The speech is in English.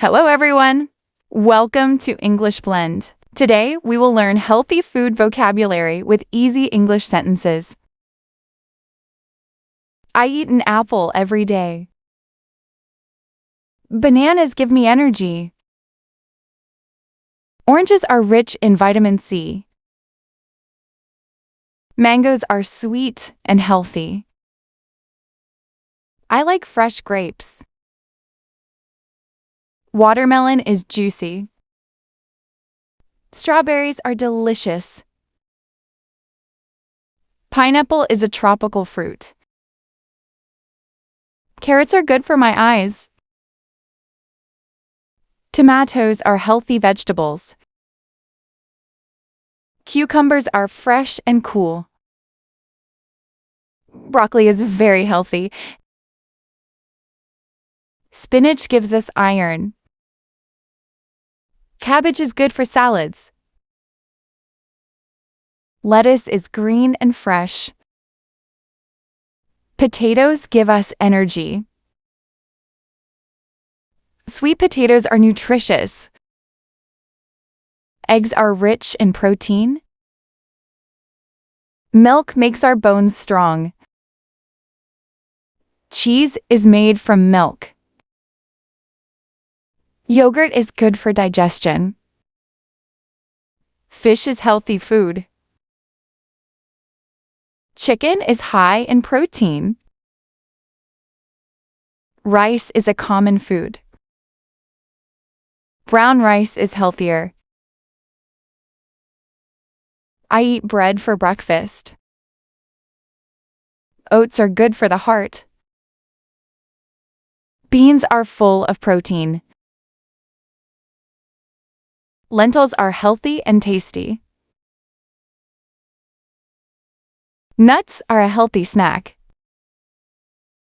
Hello, everyone. Welcome to EnglishBlend. Today, we will learn healthy food vocabulary with easy English sentences. I eat an apple every day. Bananas give me energy. Oranges are rich in vitamin C. Mangoes are sweet and healthy. I like fresh grapes. Watermelon is juicy. Strawberries are delicious. Pineapple is a tropical fruit. Carrots are good for my eyes. Tomatoes are healthy vegetables. Cucumbers are fresh and cool. Broccoli is very healthy. Spinach gives us iron. Cabbage is good for salads. Lettuce is green and fresh. Potatoes give us energy. Sweet potatoes are nutritious. Eggs are rich in protein. Milk makes our bones strong. Cheese is made from milk. Yogurt is good for digestion. Fish is healthy food. Chicken is high in protein. Rice is a common food. Brown rice is healthier. I eat bread for breakfast. Oats are good for the heart. Beans are full of protein. Lentils are healthy and tasty. Nuts are a healthy snack.